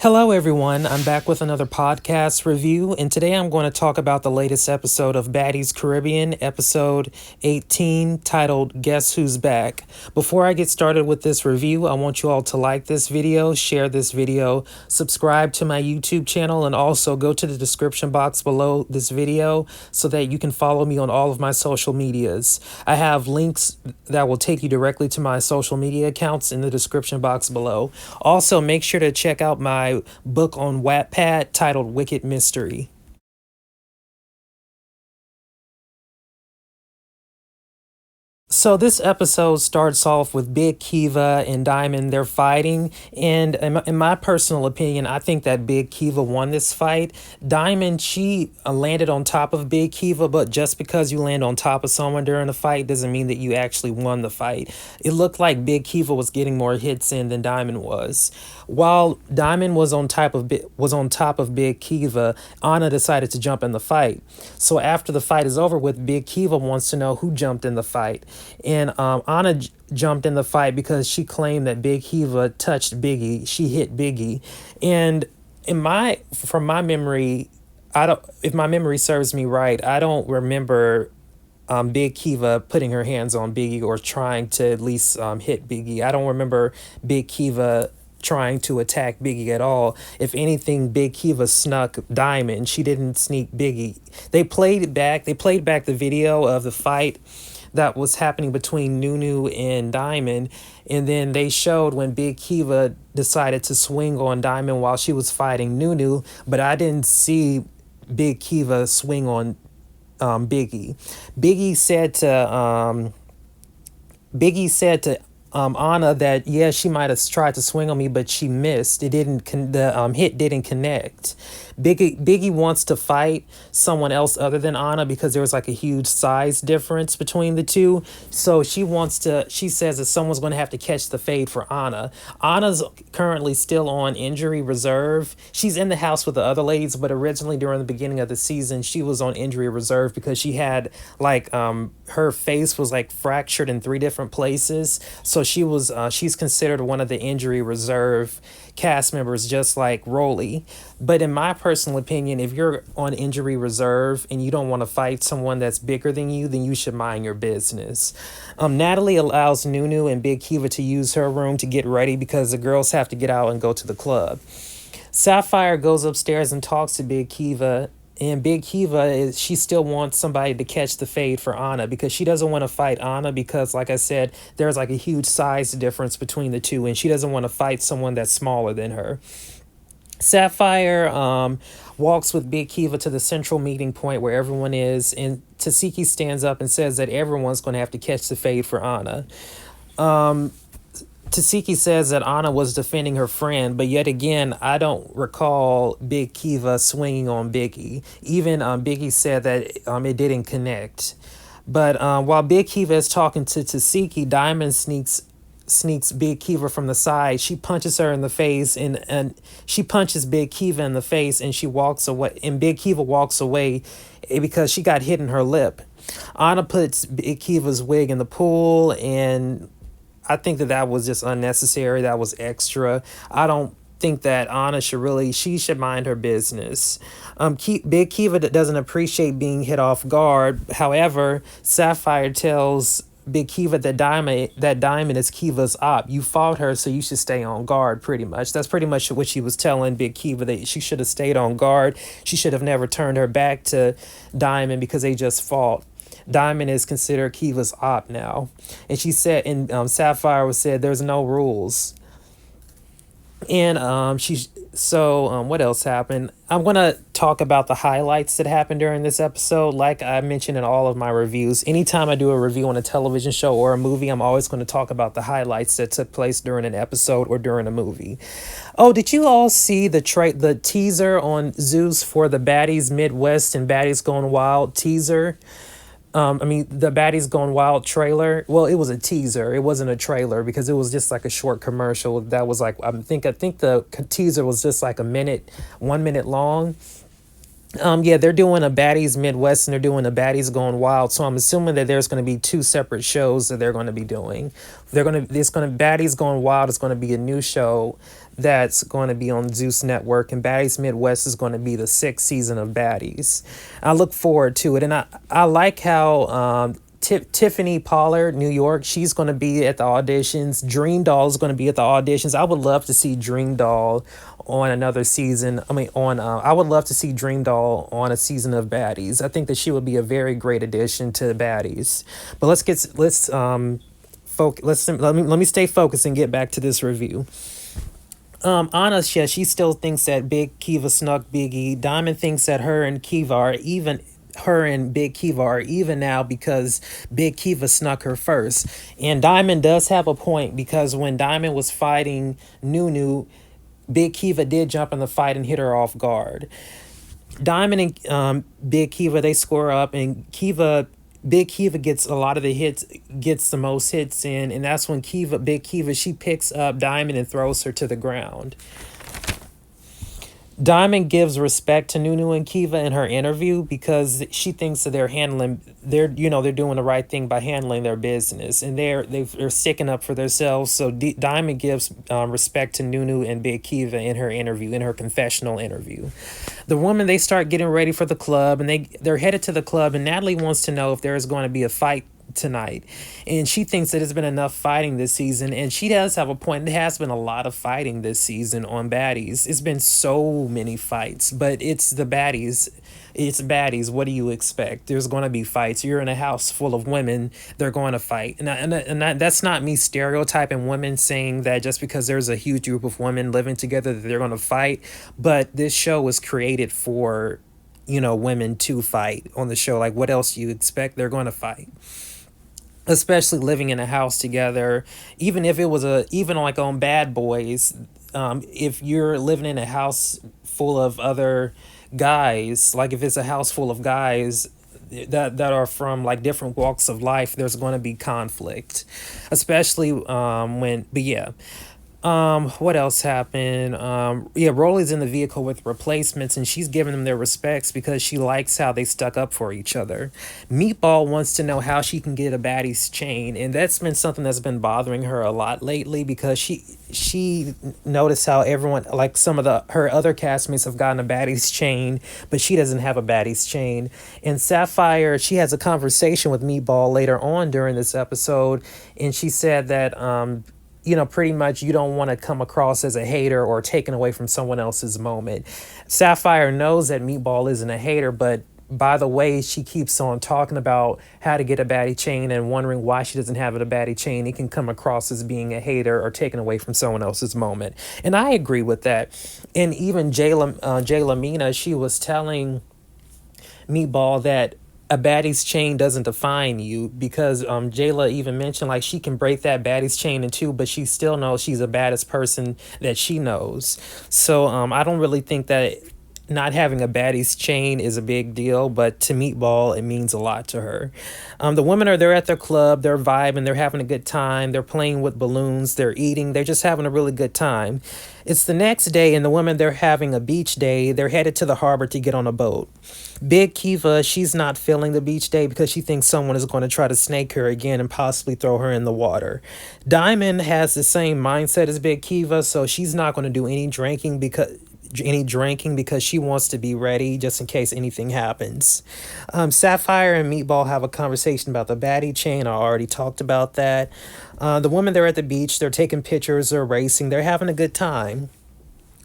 Hello, everyone. I'm back with another podcast review, and today I'm going to talk about the latest episode of Baddies Caribbean, episode 18, titled Guess Who's Back. Before I get started with this review, I want you all to like this video, share this video, subscribe to my YouTube channel, and also go to the description box below this video so that you can follow me on all of my social medias. I have links that will take you directly to my social media accounts in the description box below. Also, make sure to check out my book on Wattpad titled Wicked Mystery. So this episode starts off with Big Kiva and Diamond. They're fighting, and in my personal opinion, I think that Big Kiva won this fight. Diamond, she landed on top of Big Kiva, but just because you land on top of someone during a fight doesn't mean that you actually won the fight. It looked like Big Kiva was getting more hits in than Diamond was. While Diamond was on top of Big Kiva, Anna decided to jump in the fight. So after the fight is over with, Big Kiva wants to know who jumped in the fight. And Anna jumped in the fight because she claimed that Big Kiva touched Biggie. She hit Biggie. And from my memory, if my memory serves me right, I don't remember Big Kiva putting her hands on Biggie or trying to at least hit Biggie. I don't remember Big Kiva trying to attack Biggie at all. If anything, Big Kiva snuck Diamond. She didn't sneak Biggie. They played back the video of the fight that was happening between Nunu and Diamond, and then they showed when Big Kiva decided to swing on Diamond while she was fighting Nunu, but I didn't see Big Kiva swing on Biggie. Biggie said to Anna that she might have tried to swing on me, but she missed. The hit didn't connect. Biggie wants to fight someone else other than Anna because there was like a huge size difference between the two. So she says that someone's going to have to catch the fade for Anna. Anna's currently still on injury reserve. She's in the house with the other ladies, but originally during the beginning of the season, she was on injury reserve because she had her face was like fractured in 3 different places. So she's considered one of the injury reserve cast members, just like Rolly. But in my personal opinion, if you're on injury reserve and you don't want to fight someone that's bigger than you, then you should mind your business. Natalie allows Nunu and Big Kiva to use her room to get ready because the girls have to get out and go to the club. Sapphire goes upstairs and talks to Big Kiva. And Big Kiva, she still wants somebody to catch the fade for Anna because she doesn't want to fight Anna because, like I said, there's like a huge size difference between the two, and she doesn't want to fight someone that's smaller than her. Sapphire walks with Big Kiva to the central meeting point where everyone is, and Tasiki stands up and says that everyone's going to have to catch the fade for Anna. Tasiki says that Anna was defending her friend, but yet again, I don't recall Big Kiva swinging on Biggie. Even Biggie said that it didn't connect. But while Big Kiva is talking to Tasiki, Diamond sneaks Big Kiva from the side. She punches her in the face, and she punches Big Kiva in the face, and she walks away. And Big Kiva walks away because she got hit in her lip. Anna puts Big Kiva's wig in the pool, and I think that was just unnecessary. That was extra. I don't think that Anna she should mind her business. Big Kiva doesn't appreciate being hit off guard. However, Sapphire tells Big Kiva that Diamond is Kiva's op. You fought her, so you should stay on guard, pretty much. That's pretty much what she was telling Big Kiva, that she should have stayed on guard. She should have never turned her back to Diamond because they just fought. Diamond is considered Kiva's op now. And she said, and Sapphire said, there's no rules. And what else happened? I'm going to talk about the highlights that happened during this episode. Like I mentioned in all of my reviews, anytime I do a review on a television show or a movie, I'm always going to talk about the highlights that took place during an episode or during a movie. Oh, did you all see the teaser on Zeus for the Baddies Midwest and Baddies Gone Wild teaser? The Baddies Gone Wild trailer. Well, it was a teaser. It wasn't a trailer because it was just like a short commercial that was like, I think the teaser was just like 1 minute long. Yeah, they're doing a Baddies Midwest and they're doing a Baddies Going Wild. So I'm assuming that there's going to be two separate shows that they're going to be doing. It's going to Baddies Going Wild is going to be a new show that's going to be on Zeus Network, and Baddies Midwest is going to be the sixth season of Baddies. I look forward to it, and I like how Tiffany Pollard, New York, she's going to be at the auditions. Dream Doll is going to be at the auditions. I would love to see Dream Doll on another season. I would love to see Dream Doll on a season of Baddies. I think that she would be a very great addition to Baddies. But let me stay focused and get back to this review. Anna, yeah, she still thinks that Big Kiva snuck Biggie. Diamond thinks that her and Big Kiva are even now because Big Kiva snuck her first. And Diamond does have a point because when Diamond was fighting Nunu, Big Kiva did jump in the fight and hit her off guard. Diamond and Big Kiva, they score up, and Big Kiva gets a lot of the hits, gets the most hits in, and that's when Big Kiva, she picks up Diamond and throws her to the ground. Diamond gives respect to Nunu and Kiva in her interview because she thinks that they're doing the right thing by handling their business, and they're sticking up for themselves. So Diamond gives respect to Nunu and Big Kiva in her interview, in her confessional interview. The woman, they start getting ready for the club, and they're headed to the club, and Natalie wants to know if there is going to be a fight tonight, and she thinks that there's been enough fighting this season, and she does have a point. There has been a lot of fighting this season on Baddies. It's been so many fights, but it's Baddies. What do you expect? There's going to be fights. You're in a house full of women, they're going to fight. That's not me stereotyping women, saying that just because there's a huge group of women living together that they're going to fight, but this show was created for women to fight on the show. Like, what else do you expect? They're going to fight, especially living in a house together. Even if it was even like on Bad Boys, if you're living in a house full of other guys, like if it's a house full of guys that are from like different walks of life, there's going to be conflict, especially but yeah. What else happened? Yeah, Rolly's in the vehicle with replacements, and she's giving them their respects because she likes how they stuck up for each other. Meatball wants to know how she can get a Baddie's chain, and that's been something that's been bothering her a lot lately because she noticed how everyone, like some of her other castmates, have gotten a Baddie's chain, but she doesn't have a Baddie's chain. And Sapphire, she has a conversation with Meatball later on during this episode, and she said that pretty much you don't want to come across as a hater or taken away from someone else's moment. Sapphire knows that Meatball isn't a hater, but by the way she keeps on talking about how to get a baddie chain and wondering why she doesn't have a baddie chain, it can come across as being a hater or taken away from someone else's moment. And I agree with that. And even Jayla Mina, she was telling Meatball that a baddie's chain doesn't define you, because Jayla even mentioned like she can break that baddie's chain in two, but she still knows she's the baddest person that she knows. So I don't really think that not having a baddie's chain is a big deal, but to Meatball, it means a lot to her. The women they're at their club, they're vibing, they're having a good time, they're playing with balloons, they're eating, they're just having a really good time. It's the next day, and the women, they're having a beach day. They're headed to the harbor to get on a boat. Big Kiva, she's not feeling the beach day because she thinks someone is going to try to snake her again and possibly throw her in the water. Diamond has the same mindset as Big Kiva, so she's not going to do any drinking because she wants to be ready just in case anything happens. Sapphire and Meatball have a conversation about the baddie chain. I already talked about that. The women, they're at the beach. They're taking pictures. They're racing. They're having a good time.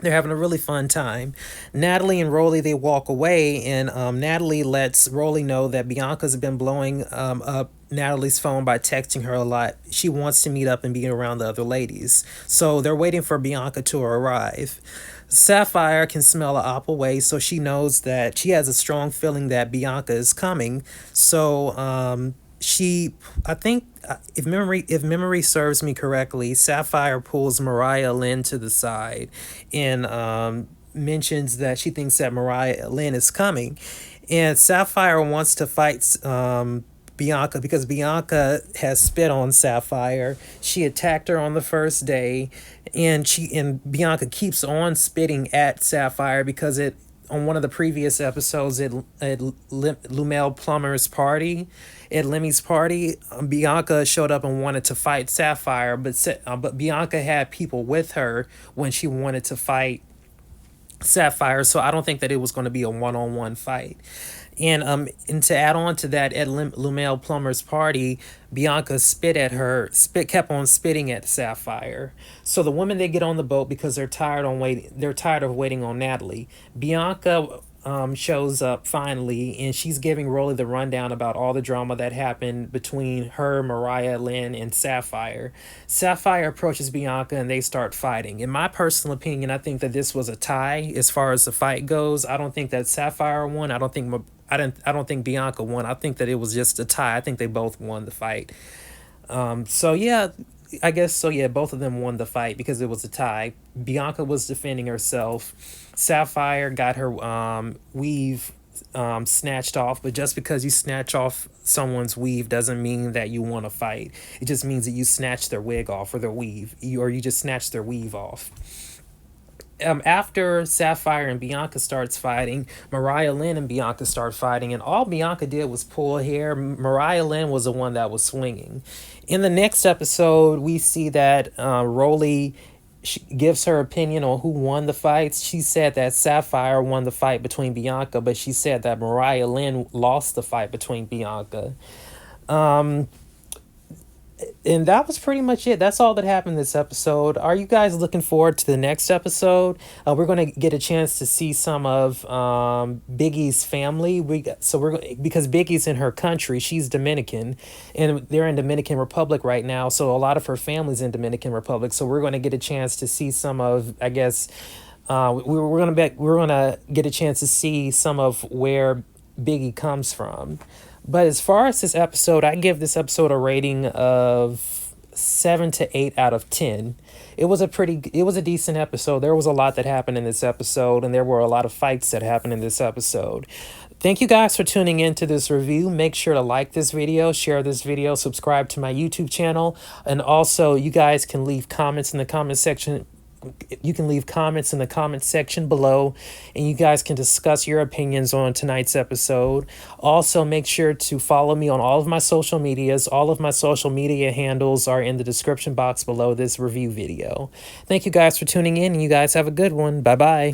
They're having a really fun time. Natalie and Rolly, they walk away, and Natalie lets Rolly know that Bianca's been blowing up Natalie's phone by texting her a lot. She wants to meet up and be around the other ladies. So they're waiting for Bianca to arrive. Sapphire can smell an apple way, so she knows that she has a strong feeling that Bianca is coming. So I think if memory serves me correctly, Sapphire pulls Mariah Lynn to the side and mentions that she thinks that Mariah Lynn is coming, and Sapphire wants to fight Bianca because Bianca has spit on Sapphire. She attacked her on the first day, and Bianca keeps on spitting at Sapphire because on one of the previous episodes at Lumel Plummer's party, at Lemmy's party, Bianca showed up and wanted to fight Sapphire, but Bianca had people with her when she wanted to fight Sapphire, so I don't think that it was going to be a one-on-one fight. And to add on to that, at Lumel Plummer's party, Bianca kept on spitting at Sapphire. So the women, they get on the boat because they're tired of waiting on Natalie. Bianca shows up finally, and she's giving Rolly the rundown about all the drama that happened between her, Mariah Lynn, and Sapphire. Sapphire approaches Bianca and they start fighting. In my personal opinion, I think that this was a tie as far as the fight goes. I don't think that Sapphire won. I don't think Bianca won. I think that it was just a tie. I think they both won the fight. So yeah, I guess so. Yeah, both of them won the fight because it was a tie. Bianca was defending herself. Sapphire got her weave snatched off, but just because you snatch off someone's weave doesn't mean that you want to fight. It just means that you snatch their wig off or their weave, or you just snatch their weave off. After Sapphire and Bianca starts fighting, Mariah Lynn and Bianca start fighting, and all Bianca did was pull hair. Mariah Lynn was the one that was swinging. In the next episode, we see that Rolly gives her opinion on who won the fights. She said that Sapphire won the fight between Bianca, but she said that Mariah Lynn lost the fight between Bianca. And that was pretty much it. That's all that happened this episode. Are you guys looking forward to the next episode? We're going to get a chance to see some of Biggie's family. Because Biggie's in her country, she's Dominican, and they're in Dominican Republic right now. So a lot of her family's in Dominican Republic. So we're going to get a chance to see some of, I guess, we're going to get a chance to see some of where Biggie comes from. But as far as this episode, I give this episode a rating of 7 to 8 out of 10. It was a decent episode. There was a lot that happened in this episode, and there were a lot of fights that happened in this episode. Thank you guys for tuning in to this review. Make sure to like this video, share this video, subscribe to my YouTube channel, and also you guys can leave comments in the comment section. You can leave comments in the comment section below, and you guys can discuss your opinions on tonight's episode. Also, make sure to follow me on all of my social medias. All of my social media handles are in the description box below this review video. Thank you guys for tuning in, and you guys have a good one. Bye-bye.